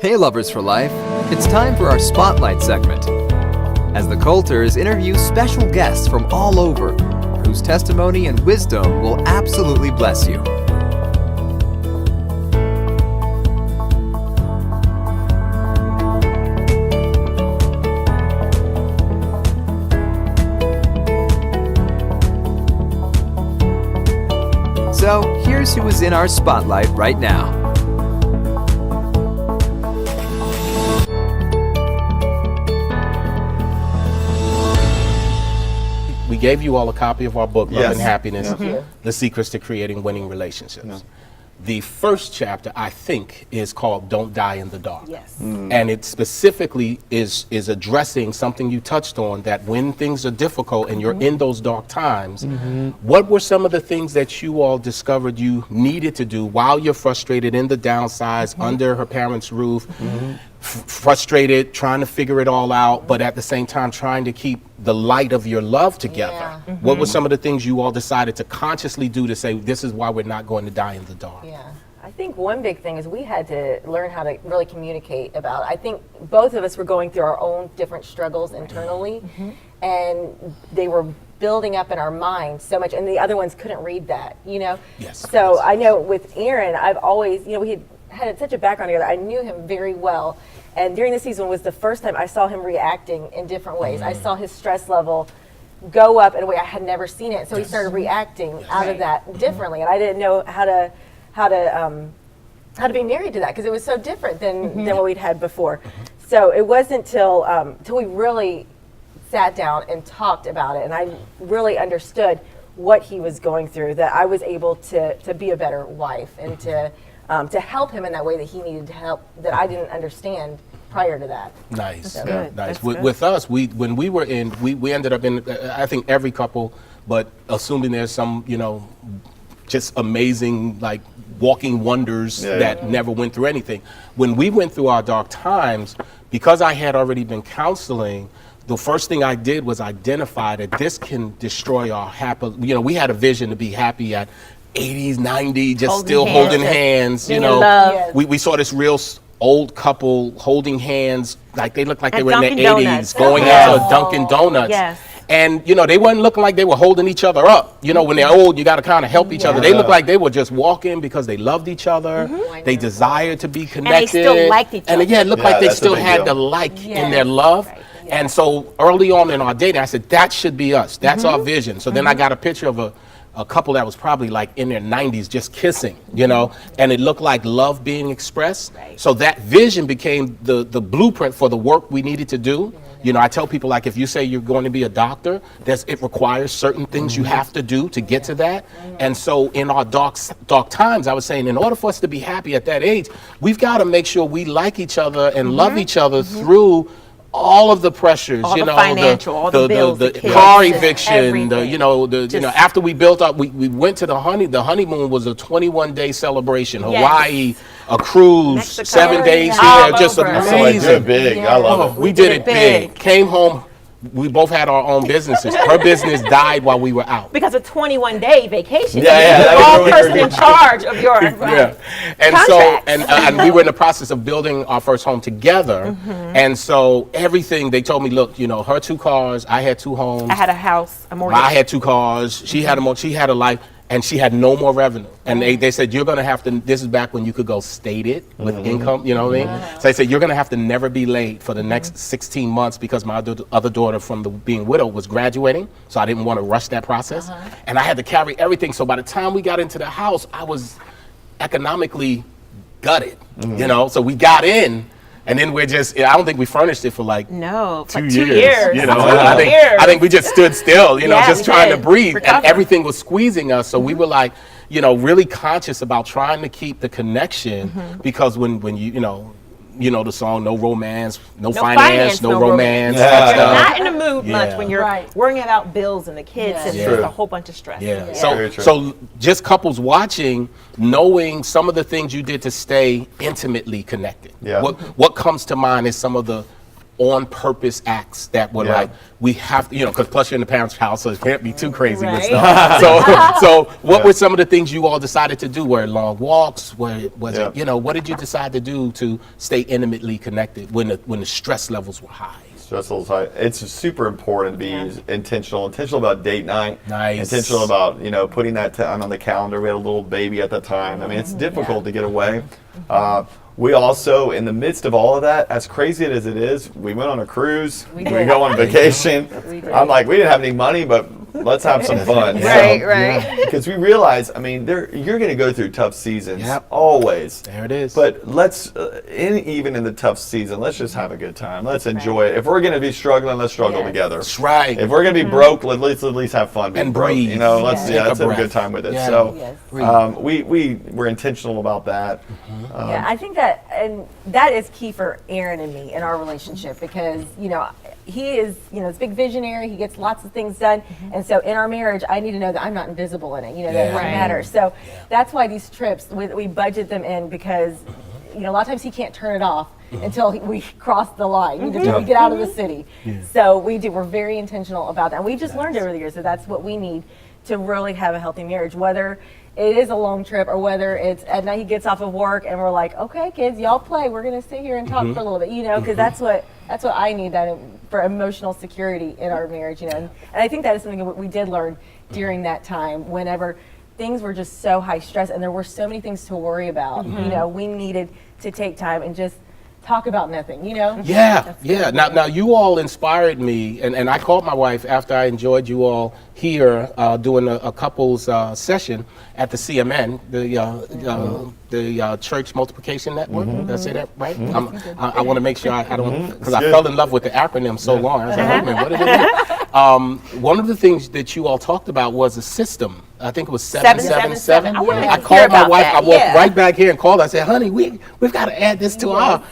Hey Lovers for Life, it's time for our Spotlight segment. As the Coulters interview special guests from all over, whose testimony and wisdom will absolutely bless you. So, here's who is in our spotlight right now. We gave you all a copy of our book, Love Yes. and Happiness, Yeah. The Secrets to Creating Winning Relationships. The first chapter, I think, is called Don't Die in the Dark. Yes. And it specifically is addressing something you touched on, that when things are difficult and you're in those dark times, what were some of the things that you all discovered you needed to do while you're frustrated in the downsides, under her parents' roof, frustrated, trying to figure it all out, but at the same time trying to keep the light of your love together? Yeah. What were some of the things you all decided to consciously do to say, this is why we're not going to die in the dark? Yeah. I think one big thing is we had to learn how to really communicate about it. I think both of us were going through our own different struggles internally, and they were building up in our minds so much, and the other ones couldn't read that, you know? Yes. So I know with Aaron, I've always, you know, we had such a background together. I knew him very well. And during the season was the first time I saw him reacting in different ways. I saw his stress level go up in a way I had never seen it. So he started reacting out of that differently. And I didn't know how to be married to that, because it was so different than what we'd had before. So it wasn't till we really sat down and talked about it, and I really understood what he was going through, that I was able to be a better wife and to help him in that way that he needed to help, that I didn't understand prior to that. Nice, That's yeah, good. nice. That's With us, when we were in, we ended up in, I think every couple, but assuming there's some, you know, just amazing, like, walking wonders that never went through anything. When we went through our dark times, because I had already been counseling, the first thing I did was identify that this can destroy our happy, you know, we had a vision to be happy at 80s, 90s, just holding hands, you know. Yes. We saw this real old couple holding hands, like they looked like they were in Dunkin' their 80s, Donuts. going into a Dunkin' Donuts. Yes. And, you know, they wasn't looking like they were holding each other up. You know, when they're old, you got to kind of help each other. They looked like they were just walking because they loved each other. They desired to be connected. still liked each And other. yeah, it looked like they that's a still big had deal. the like in their love. And so early on in our dating, I said, that should be us. That's our vision. So then I got a picture of a couple that was probably like in their 90s just kissing, you know, and it looked like love being expressed. So that vision became the blueprint for the work we needed to do. You know, I tell people, like, if you say you're going to be a doctor, it requires certain things you have to do to get to that. And so in our dark times, I was saying, in order for us to be happy at that age, we've got to make sure we like each other and love each other through all of the pressures, All you the know, financial, all the bills, the kids, car eviction, everything. you know, after we built up, we went to the honeymoon was a 21-day celebration, Hawaii, a cruise, Mexico. 7 days All here, just over. So I amazing. did big. I love it. We did it big. Came home. We both had our own businesses. Her business died while we were out. Because a 21-day vacation. Yeah, You're that was all really person good. in charge of your Yeah, and contracts. and we were in the process of building our first home together, and so everything they told me, look, you know, her 2 cars, I had 2 homes. I had a house, a mortgage. I had 2 cars. She had a life. and she had no more revenue. And they said, you're going to have to, this is back when you could go stated with income, you know what I mean? So they said, you're going to have to never be late for the next 16 months because my other daughter from being widowed was graduating. So I didn't want to rush that process. And I had to carry everything. So by the time we got into the house, I was economically gutted, you know? So we got in. And then I don't think we furnished it for like No, for 2 2 years. years. You know, 2 I think we just stood still, you know, Yeah, just we trying did. to breathe. Recover. And everything was squeezing us. So we were like, you know, really conscious about trying to keep the connection because when you know the song, no romance, no finance, no romance. Yeah. You're not in the mood much Yeah. when you're Right. worrying about bills and the kids and Yeah. just True. a whole bunch of stress. Yeah. Very true. So just couples watching, knowing some of the things you did to stay intimately connected. Yeah. What comes to mind is some of the on purpose acts that were Yeah. like, we have to, because plus you're in the parents' house, so it can't be too crazy with Right. stuff. So what Yeah. were some of the things you all decided to do? Were it long walks? Was Yeah. it, what did you decide to do to stay intimately connected when the stress levels were high? Stress levels high. It's super important to be intentional about date night. Nice. Intentional about, putting that time on the calendar. We had a little baby at the time. I mean, it's difficult to get away. We also, in the midst of all of that, as crazy as it is, we went on a cruise. We did. go on vacation. I'm like, we didn't have any money, but let's have some fun. Right, right. Because we realize, you're going to go through tough seasons, Yep. always. There it is. But let's, even in the tough season, let's just have a good time. Let's enjoy it. If we're going to be struggling, let's struggle Yes. together. That's right. If we're going to be broke, let's at least have fun being And broke. breathe. Let's Take a let's have a breath. good time with it. Yeah. So, Yes. we're intentional about that. Yeah, I think that is key for Aaron and me in our relationship because, he is, this big visionary. He gets lots of things done. And so in our marriage, I need to know that I'm not invisible in it, that Yeah. it Right. matters. So that's why these trips, we budget them in because, a lot of times he can't turn it off until we cross the line, until we get out of the city. So we're very intentional about that. And we just learned over the years that that's what we need to really have a healthy marriage, whether it is a long trip or whether it's at night he gets off of work and we're like, okay, kids, y'all play. We're going to sit here and talk for a little bit, because that's what I need for emotional security in our marriage, And I think that is something that we did learn during that time whenever things were just so high stress and there were so many things to worry about. We needed to take time and just talk about nothing, Yeah. Now you all inspired me, and I called my wife after I enjoyed you all here doing a couples session at the CMN, the Church Multiplication Network. Did I say that right? I want to make sure I don't, because I fell in love with the acronym so long. I was like, wait a minute, what is it? One of the things that you all talked about was a system. I think it was 777. I wanted to I hear called my about wife. that, I walked yeah. right back here and called. I said, "Honey, we've got to add this to our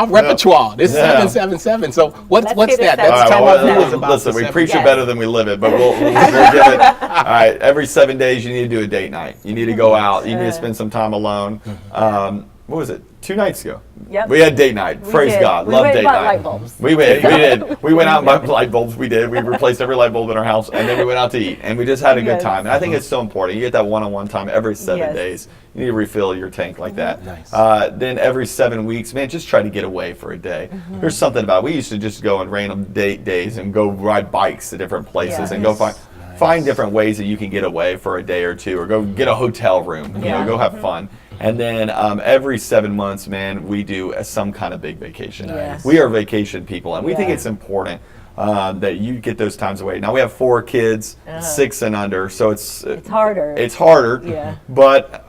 repertoire. This 777." So what's Let's hear that? this Let's tell well, our viewers about listen, the we preach it Yes. better than we live it, but we'll give it. All right, every 7 days you need to do a date night. You need to go out. You need to spend some time alone. What was it? 2 nights ago. Yep. We had date night. Praise did. God. We Love went date and bought night. light bulbs. We did. We went out and bought light bulbs. We did. We replaced every light bulb in our house, and then we went out to eat, and we just had a good Yes. time. And I think it's so important. You get that one-on-one time every 7 Yes. days. You need to refill your tank like that. Nice. Then every 7 weeks, man, just try to get away for a day. There's something about it. We used to just go on random date days and go ride bikes to different places and go find different ways that you can get away for a day or two, or go get a hotel room. Go have fun. And then every 7 months, man, we do some kind of big vacation. Nice. We are vacation people, and we think Yeah. it's important that you get those times away. Now we have 4 kids, 6 and under, so it's harder. It's harder. Yeah. But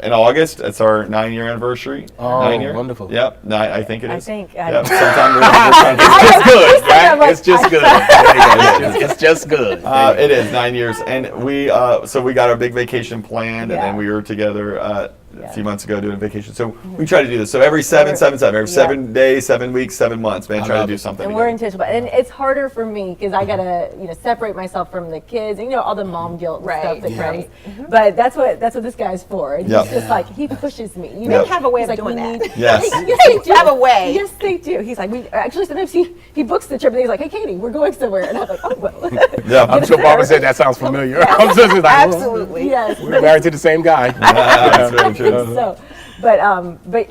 in August, it's our 9-year anniversary. Oh, 9-year. wonderful. Yep. I think it is. think. Yep. Sometime we're trying to It's just good, I'm right? like, It's just good. There you go. It's just good. It is 9 years, and we got our big vacation planned, and Yeah. then we were together a few months ago doing a vacation. So we try to do this. So every 777, every 7 days, 7 weeks, 7 months, man, try to love do it. something. And we're together. intentional, and it's harder for me because I gotta, separate myself from the kids, and all the mom guilt and Right, stuff that right. comes. But that's what this guy's for. And Yep. he's just like he pushes me. Yep. Have a way He's of like, doing we that. need- Yes. Yes, they do. Have a way. Yes, they do. He's like, we actually sometimes he books the trip, and he's like, hey, Katie, we're going somewhere, and I'm like, oh well. Yeah. I'm sure Barbara said that sounds familiar. I'm just like, Absolutely. Yes. we're married to the same guy. That's very true. So, But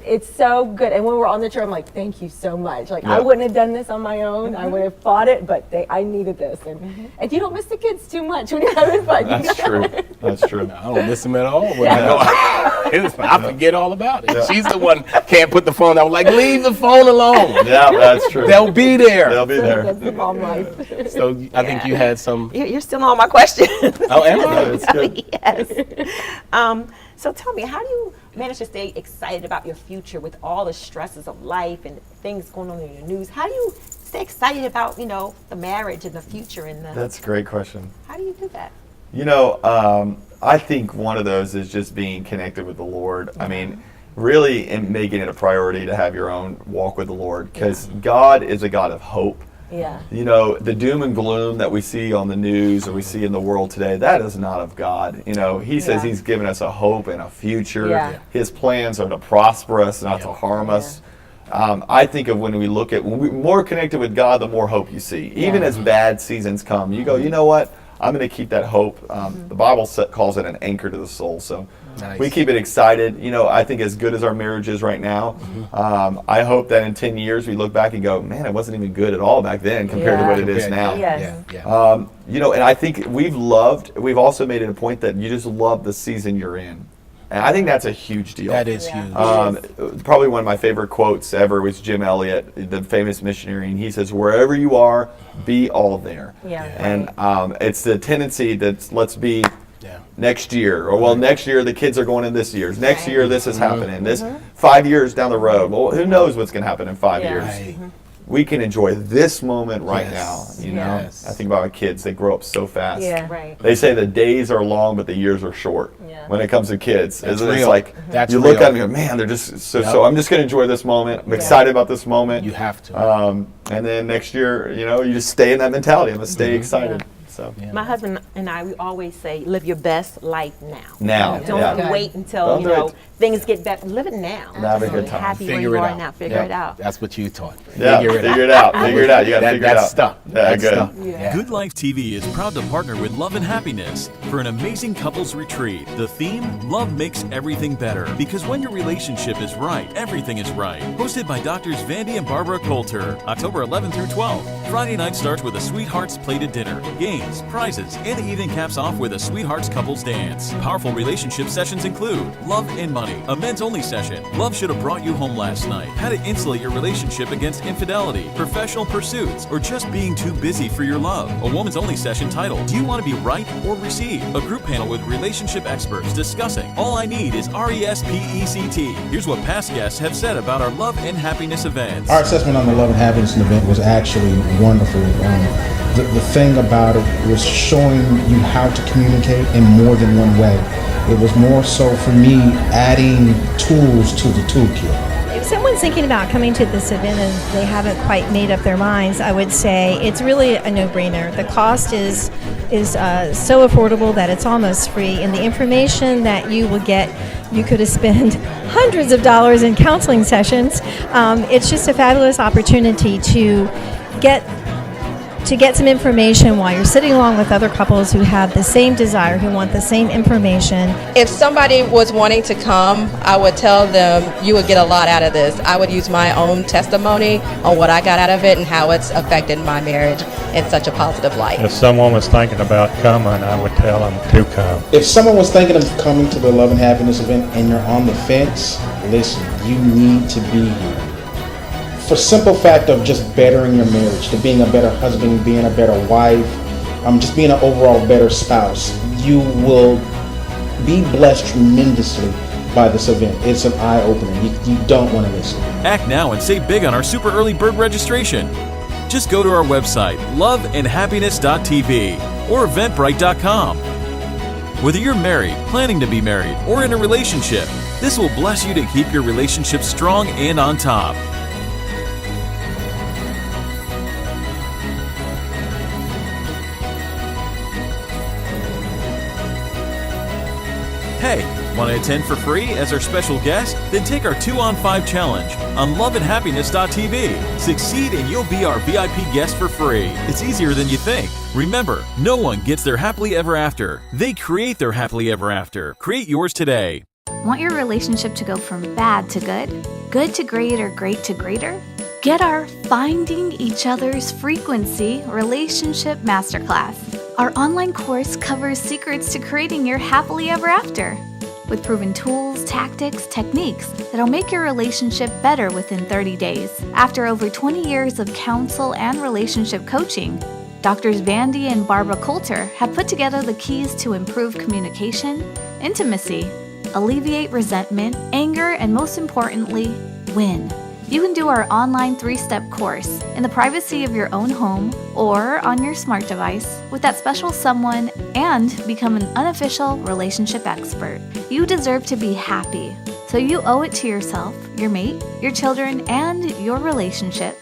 it's so good. And when we're on the trip, I'm like, thank you so much. Like, I Yeah. wouldn't have done this on my own. I would have fought it, but I needed this. And you don't miss the kids too much when you're having fun. That's true. That's true. I don't miss them at all. When I forget all about it. She's the one can't put the phone down. Like, leave the phone alone. Yeah, that's true. They'll be there. They'll be there. That's the mom life. So I think you had some. You're still on my question. Oh, am I? That's good. Yes. So tell me, how do you manage to stay excited about your future with all the stresses of life and things going on in your news? How do you stay excited about, the marriage and the future and the? That's a great question. How do you do that? I think one of those is just being connected with the Lord. I mean, really making it a priority to have your own walk with the Lord, because God is a God of hope. Yeah. The doom and gloom that we see on the news or we see in the world today, that is not of God. He says He's given us a hope and a future. Yeah. His plans are to prosper us, not to harm us. I think of when we're more connected with God, the more hope you see. Even as bad seasons come, you go, you know what? I'm going to keep that hope. The Bible calls it an anchor to the soul. So we keep it excited. I think as good as our marriage is right now, I hope that in 10 years we look back and go, man, it wasn't even good at all back then compared to what it is now. Yes. Yeah. And I think we've also made it a point that you just love the season you're in. And I think that's a huge deal. That is huge. Probably one of my favorite quotes ever was Jim Elliot, the famous missionary, and he says, wherever you are, be all there. Yeah. And it's the tendency that let's be next year, or next year the kids are going in this year's. Next year this is happening. This 5 years down the road. Well, who knows what's going to happen in 5 years? Right. We can enjoy this moment right now. Yes. I think about my kids; they grow up so fast. Yeah. Right. They say the days are long, but the years are short. Yeah. When it comes to kids, That's it's real. like That's you look real. at them and go, man, they're just so. I'm just going to enjoy this moment. I'm excited about this moment. You have to. And then next year, you just stay in that mentality. I'm going to stay excited. So My husband and I, we always say, live your best life now. now, Don't yeah. wait until, Don't do it. things get better. Live it now. Have a Just good be time. happy where Figure you it are out. now. Figure it out. That's what you taught. Yeah, figure it out. Figure it out. You got to figure it out. That's stuck. Yeah, That's good. stuck. Yeah. Good Life TV is proud to partner with Love and Happiness for an amazing couples retreat. The theme, Love Makes Everything Better. Because when your relationship is right, everything is right. Hosted by Doctors Vandy and Barbara Coulter. October 11 through 12. Friday night starts with a Sweethearts plated dinner, games, prizes, and the evening caps off with a Sweethearts couples dance. Powerful relationship sessions include Love and Money, a men's only session. Love should have brought you home last night. How to insulate your relationship against infidelity, professional pursuits, or just being too busy for your love. A woman's only session titled, Do You Want to Be Right or Receive? A group panel with relationship experts discussing All I Need is RESPECT. Here's what past guests have said about our Love and Happiness events. Our assessment on the Love and Happiness event was actually wonderful. The thing about it was showing you how to communicate in more than one way. It was more so for me adding tools to the toolkit. If someone's thinking about coming to this event and they haven't quite made up their minds, I would say it's really a no-brainer. The cost is so affordable that it's almost free, and the information that you will get, you could have spent hundreds of dollars in counseling sessions. It's just a fabulous opportunity to get some information while you're sitting along with other couples who have the same desire, who want the same information. If somebody was wanting to come, I would tell them you would get a lot out of this. I would use my own testimony on what I got out of it and how it's affected my marriage in such a positive light. If someone was thinking about coming, I would tell them to come. If someone was thinking of coming to the Love and Happiness event and you're on the fence, listen, you need to be here. For simple fact of just bettering your marriage, to being a better husband, being a better wife, just being an overall better spouse, you will be blessed tremendously by this event. It's an eye-opener. You don't want to miss it. Act now and save big on our super early bird registration. Just go to our website, loveandhappiness.tv or eventbrite.com. Whether you're married, planning to be married, or in a relationship, this will bless you to keep your relationship strong and on top. Hey, want to attend for free as our special guest? Then take our 2-on-5 challenge on loveandhappiness.tv. Succeed and you'll be our VIP guest for free. It's easier than you think. Remember, no one gets their happily ever after. They create their happily ever after. Create yours today. Want your relationship to go from bad to good to great, or great to greater? Get our Finding Each Other's Frequency Relationship Masterclass. Our online course covers secrets to creating your happily ever after, with proven tools, tactics, techniques that'll make your relationship better within 30 days. After over 20 years of counsel and relationship coaching, Doctors Vandy and Barbara Coulter have put together the keys to improve communication, intimacy, alleviate resentment, anger, and most importantly, win. You can do our online 3-step course in the privacy of your own home or on your smart device with that special someone and become an unofficial relationship expert. You deserve to be happy, so you owe it to yourself, your mate, your children, and your relationship.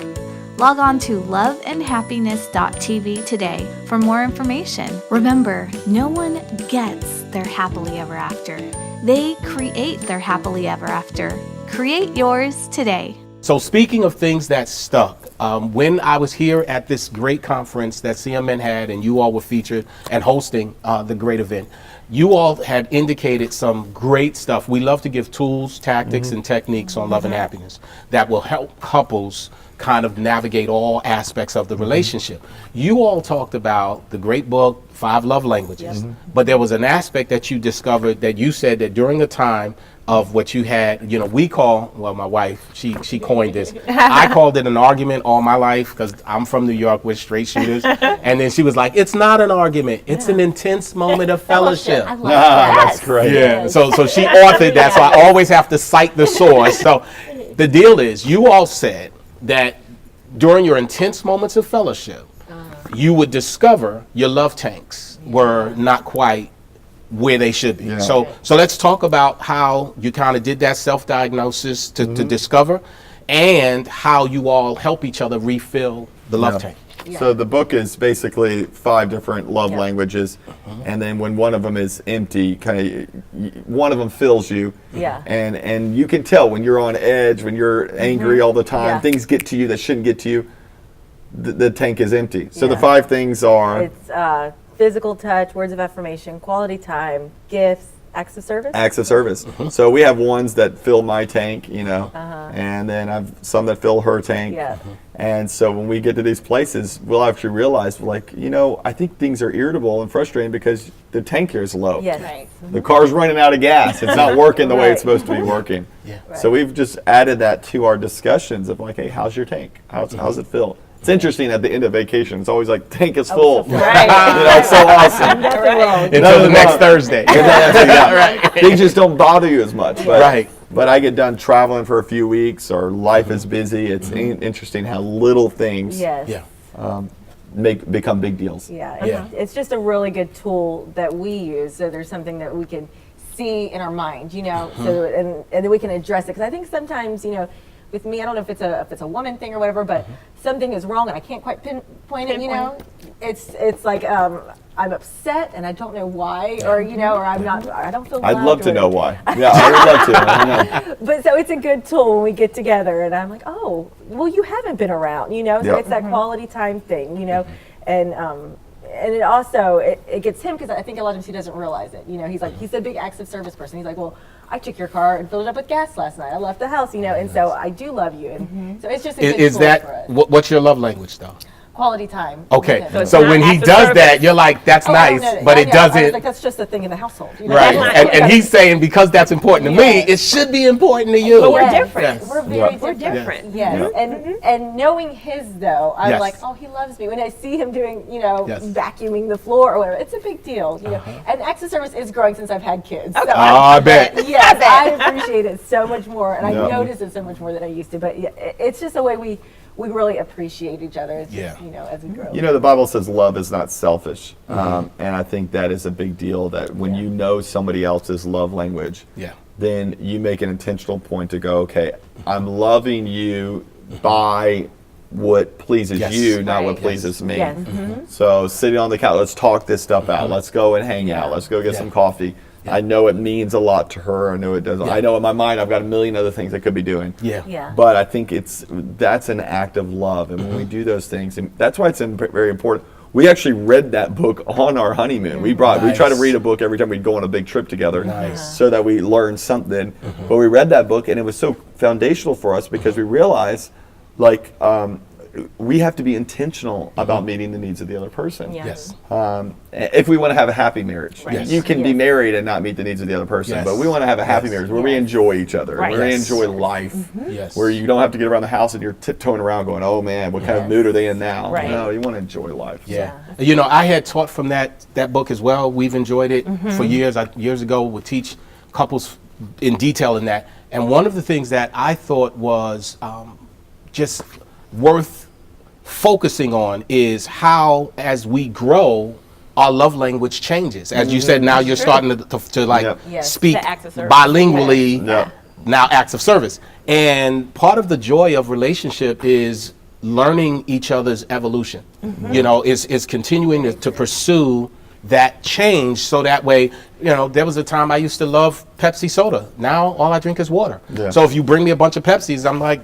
Log on to loveandhappiness.tv today for more information. Remember, no one gets their happily ever after. They create their happily ever after. Create yours today. So speaking of things that stuck, when I was here at this great conference that CMN had and you all were featured and hosting the great event, you all had indicated some great stuff. We love to give tools, tactics, and techniques on love and happiness that will help couples kind of navigate all aspects of the relationship. You all talked about the great book, 5 Love Languages, but there was an aspect that you discovered that you said that during a time of what you had, you know, we call, well, my wife, she coined this. I called it an argument all my life because I'm from New York with straight shooters. And then she was like, it's not an argument. It's an intense moment of fellowship. I love that. That's great. Yeah, so she authored that, so I always have to cite the source. So the deal is, you all said that during your intense moments of fellowship, you would discover your love tanks were not quite where they should be. Yeah. So let's talk about how you kind of did that self-diagnosis to discover, and how you all help each other refill the love tank. So the book is basically 5 different love languages, and then when one of them is empty, one of them fills you. Yeah. And you can tell when you're on edge, when you're angry all the time, Yeah. things get to you that shouldn't get to you. The tank is empty. So the Yeah. 5 things are It's physical touch, words of affirmation, quality time, gifts, acts of service. acts of service. So we have ones that fill my tank, you know, and then I've some that fill her tank. Yeah. And so when we get to these places, we'll actually realize, like, you know, I think things are irritable and frustrating because the tank here is low. Yes. Right. The car's running out of gas. It's not working the way it's Right. supposed to be working. Yeah. So we've just added that to our discussions of like, hey, how's your tank? How's it feel? It's interesting at the end of vacation. It's always like, tank is full. Right. You know, it's so awesome. Nothing wrong. Until No, the no, next no. Thursday. Things just don't bother you as much. But, Right. But I get done traveling for a few weeks, or life is busy. It's interesting how little things Yes. Yeah. become big deals. Yeah. Yeah. It's just a really good tool that we use. So there's something that we can see in our mind, you know, so and then we can address it. Because I think sometimes, you know, with me, I don't know if it's a woman thing or whatever, but something is wrong and I can't quite pinpoint it. You know, it's like I'm upset and I don't know why, or you know, or I don't feel. I'd loved love to or- know why. Yeah, I would love to. I know. But so it's a good tool when we get together, and I'm like, oh, well, you haven't been around, you know. So Yep. it's that quality time thing, you know, and it also it gets him because I think a lot of times he doesn't realize it. You know, he's a big acts of service person. He's like, well, I took your car and filled it up with gas last night. I left the house, you know, and so I do love you, and so it's just a good Is tool that for us. what's your love language though? Quality time. Okay, with him. so when he acts of does service. that, you're like, that's Oh, nice, no, but I it know. I was doesn't. like, that's just a thing in the household. You know? Right, That's not- and he's saying because that's important to me, Yeah. it should be important to you. But we're Yes. different. Yes. We're very Yeah. We're different. different. Yes, and knowing his though, I'm Yes. like, oh, he loves me. When I see him doing, you know, Yes. vacuuming the floor or whatever, it's a big deal. You know, and acts of service is growing since I've had kids. So I bet. yes, I appreciate it so much more, and Yeah. I notice it so much more than I used to. But yeah, it's just a way we really appreciate each other. It's just, Yeah. you know, as we grow. You know, the Bible says love is not selfish. And I think that is a big deal, that when you know somebody else's love language, Yeah. then you make an intentional point to go, okay, I'm loving you by what pleases Yes. you, not Right. what pleases me. Yes. So sitting on the couch, let's talk this stuff out. Let's go and hang out. Let's go get Yeah. some coffee. I know it means a lot to her. I know it doesn't. Yeah. I know in my mind I've got a million other things I could be doing. Yeah. Yeah. But I think that's an act of love, and when we do those things, and that's why it's very important. we actually read that book on our honeymoon. We try to read a book every time we'd go on a big trip together, so that we learned something. But we read that book, and it was so foundational for us because we realized, like, we have to be intentional about meeting the needs of the other person. Yes. If we want to have a happy marriage, Yes. you can be married and not meet the needs of the other person, Yes. but we want to have a happy marriage where we enjoy each other, Right. where we Yes. enjoy life, Yes. where you don't have to get around the house and you're tiptoeing around going, oh man, what kind of mood are they in now? Right. No, you want to enjoy life. Yeah. You know, I had taught from that book as well. We've enjoyed it for years. Years ago would teach couples in detail in that. And one of the things that I thought was just worth focusing on is how, as we grow, our love language changes. As you said, now you're starting to like Yep. Yes. speak The acts of service. bilingually, Yeah. now acts of service. And part of the joy of relationship is learning each other's evolution. You know, is continuing to pursue that change, so that way, you know, there was a time I used to love Pepsi soda. Now all I drink is water. Yeah. So if you bring me a bunch of Pepsis, I'm like,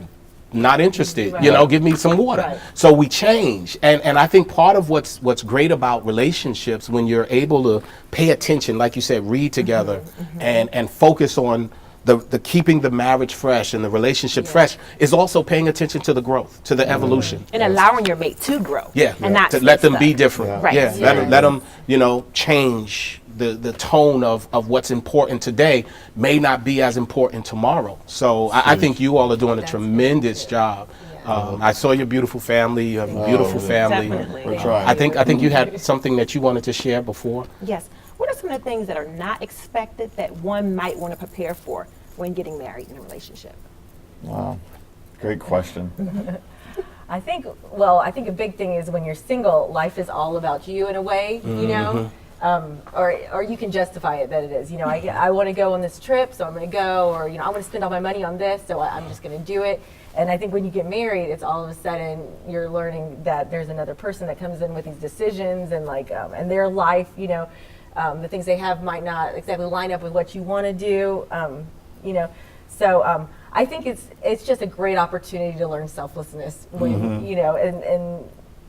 not interested. You know, give me some water. Right. So we change, and I think part of what's great about relationships, when you're able to pay attention, like you said, read together, and focus on the keeping the marriage fresh and the relationship fresh, is also paying attention to the growth, to the evolution. And allowing your mate to grow. Yeah, And not to let them stuck. be different. Right. Yeah, let them, you know, change. The tone of what's important today may not be as important tomorrow. So I think you all are doing a tremendous job. I saw your beautiful family, beautiful family. Definitely. We're trying. I think you had something that you wanted to share before. Yes. What are some of the things that are not expected that one might want to prepare for when getting married in a relationship? Wow. Great question. I think a big thing is when you're single, life is all about you in a way, you know? Or you can justify it that it is. You know, I want to go on this trip, so I'm going to go. Or, you know, I want to spend all my money on this, so I'm just going to do it. And I think when you get married, it's all of a sudden you're learning that there's another person that comes in with these decisions and like, and their life, you know, the things they have might not exactly line up with what you want to do, you know. So I think it's just a great opportunity to learn selflessness when, you know, and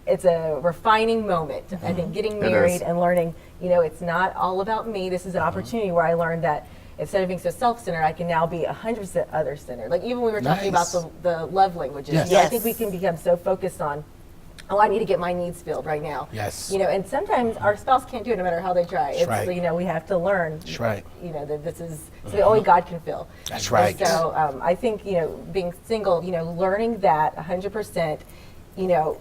it's a refining moment. I think getting married and learning, you know, it's not all about me. This is an opportunity where I learned that instead of being so self-centered, I can now be 100% other-centered. Like even when we were talking about the love languages, Yes. you know, I think we can become so focused on, oh, I need to get my needs filled right now. Yes. You know, and sometimes our spouse can't do it no matter how they try. It's, right. you know, we have to learn. That's right. You know, that this is something only God can fill. That's right. And so I think, you know, being single, you know, learning that 100%, you know,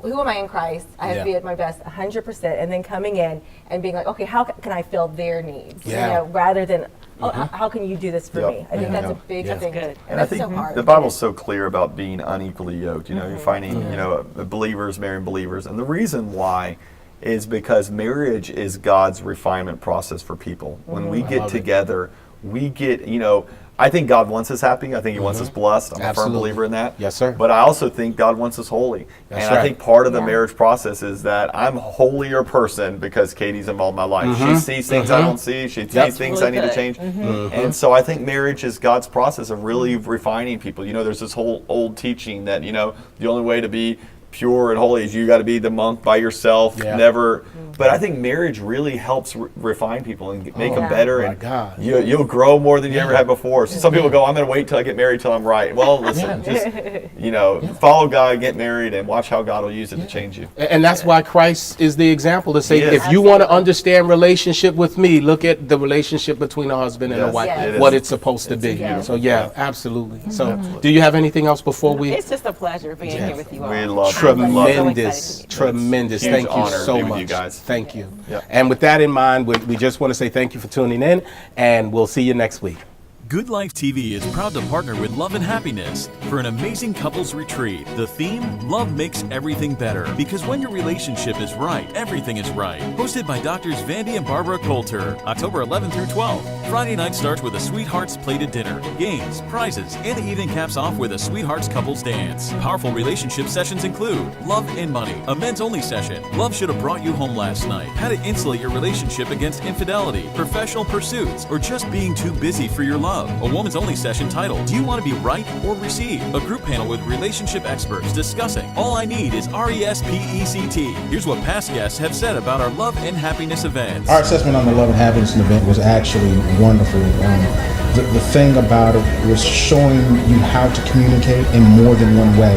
who am I in Christ? I have to be at my best 100%, and then coming in and being like, okay, how can I fill their needs? Yeah. You know, rather than, oh, how can you do this for me? I think that's a big thing. good. And I that's think so hard. the Bible's so clear about being unequally yoked. You know, you're finding, you know, believers marrying believers. And the reason why is because marriage is God's refinement process for people. When we get together, we get, you know, I think God wants us happy. I think He wants us blessed. I'm a firm Absolutely. believer in that. Yes, sir. But I also think God wants us holy. That's and I right. think part of the marriage process is that I'm a holier person because Katie's involved in my life. She sees things I don't see. She sees things I need to change. And so I think marriage is God's process of really refining people. You know, there's this whole old teaching that, you know, the only way to be pure and holy is you got to be the monk by yourself, never. But I think marriage really helps refine people and make them better. my And God. you'll grow more than you ever had before. So some people go, I'm going to wait till I get married till I'm right. Well, listen, just, you know, follow God, get married, and watch how God will use it to change you. And that's why Christ is the example to say, Yes. if you want to understand relationship with me, look at the relationship between a husband and a Yes, wife, it what is. it's supposed to be. beautiful. So yeah, absolutely. So do you have anything else before we? It's just a pleasure being here with you all. We love Tremendous, So tremendous. Huge Thank you honor to so be with much. you guys. Thank you. Yep. And with that in mind, we just want to say thank you for tuning in, and we'll see you next week. Good Life TV is proud to partner with Love and Happiness for an amazing couples retreat. The theme, Love Makes Everything Better. Because when your relationship is right, everything is right. Hosted by Doctors Vandy and Barbara Coulter. October 11 through 12. Friday night starts with a Sweethearts plated dinner, games, prizes, and the evening caps off with a Sweethearts couples dance. Powerful relationship sessions include Love and Money, a men's only session. Love should have brought you home last night. How to insulate your relationship against infidelity, professional pursuits, or just being too busy for your life. Love, a woman's only session titled Do You Want to Be Right or Receive? A group panel with relationship experts discussing All I Need is RESPECT. Here's what past guests have said about our Love and Happiness events. Our assessment on the Love and Happiness event was actually wonderful. The thing about it was showing you how to communicate in more than one way.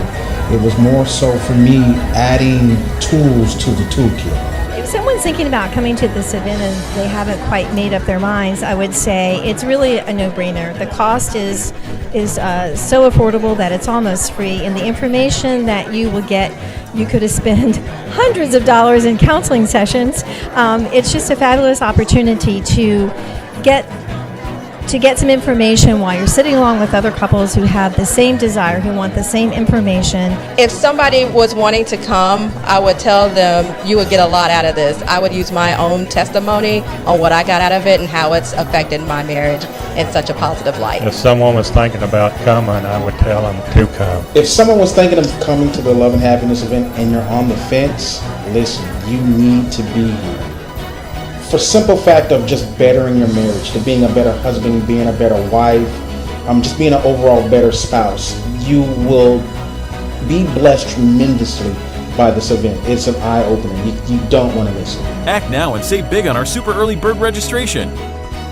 It was more so for me adding tools to the toolkit. If someone's thinking about coming to this event and they haven't quite made up their minds, I would say it's really a no-brainer. The cost is so affordable that it's almost free, and the information that you will get, you could spend hundreds of dollars in counseling sessions. It's just a fabulous opportunity to get some information while you're sitting along with other couples who have the same desire, who want the same information. If somebody was wanting to come, I would tell them you would get a lot out of this. I would use my own testimony on what I got out of it and how it's affected my marriage in such a positive light. If someone was thinking about coming, I would tell them to come. If someone was thinking of coming to the Love and Happiness event and you're on the fence, listen, you need to be here. For simple fact of just bettering your marriage, to being a better husband, being a better wife, just being an overall better spouse, you will be blessed tremendously by this event. It's an eye-opener. You don't want to miss it. Act now and save big on our super early bird registration.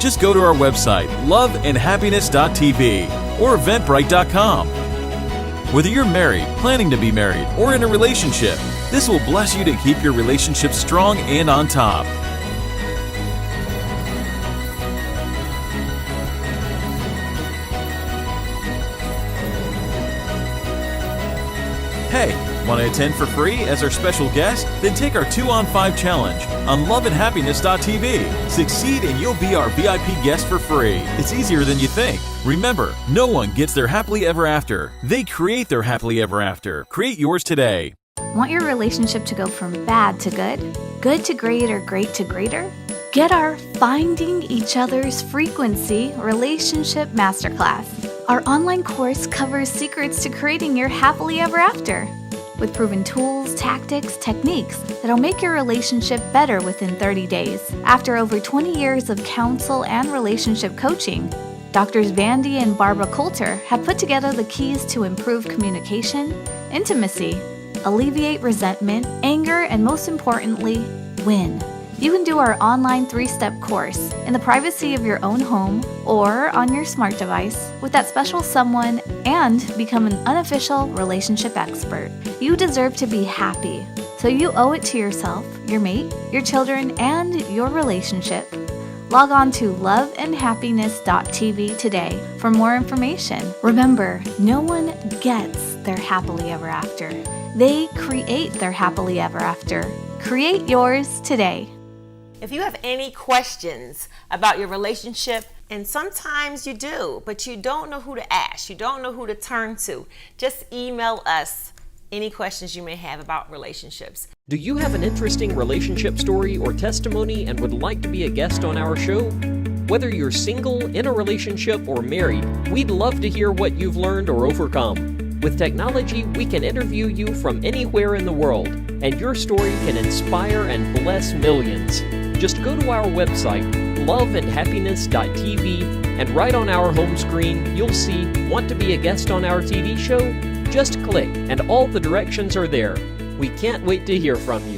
Just go to our website, loveandhappiness.tv or eventbrite.com. Whether you're married, planning to be married, or in a relationship, this will bless you to keep your relationship strong and on top. Hey, want to attend for free as our special guest? Then take our 2-on-5 challenge on loveandhappiness.tv. Succeed and you'll be our VIP guest for free. It's easier than you think. Remember, no one gets their happily ever after. They create their happily ever after. Create yours today. Want your relationship to go from bad to good to great, or great to greater? Get our Finding Each Other's Frequency Relationship Masterclass. Our online course covers secrets to creating your happily ever after, with proven tools, tactics, techniques that'll make your relationship better within 30 days. After over 20 years of counsel and relationship coaching, Doctors Vandy and Barbara Coulter have put together the keys to improve communication, intimacy, alleviate resentment, anger, and most importantly, win. You can do our online 3-step course in the privacy of your own home or on your smart device with that special someone and become an unofficial relationship expert. You deserve to be happy, so you owe it to yourself, your mate, your children, and your relationship. Log on to loveandhappiness.tv today for more information. Remember, no one gets their happily ever after. They create their happily ever after. Create yours today. If you have any questions about your relationship, and sometimes you do, but you don't know who to ask, you don't know who to turn to, just email us any questions you may have about relationships. Do you have an interesting relationship story or testimony and would like to be a guest on our show? Whether you're single, in a relationship, or married, we'd love to hear what you've learned or overcome. With technology, we can interview you from anywhere in the world, and your story can inspire and bless millions. Just go to our website, loveandhappiness.tv, and right on our home screen, you'll see Want to be a guest on our TV show? Just click, and all the directions are there. We can't wait to hear from you.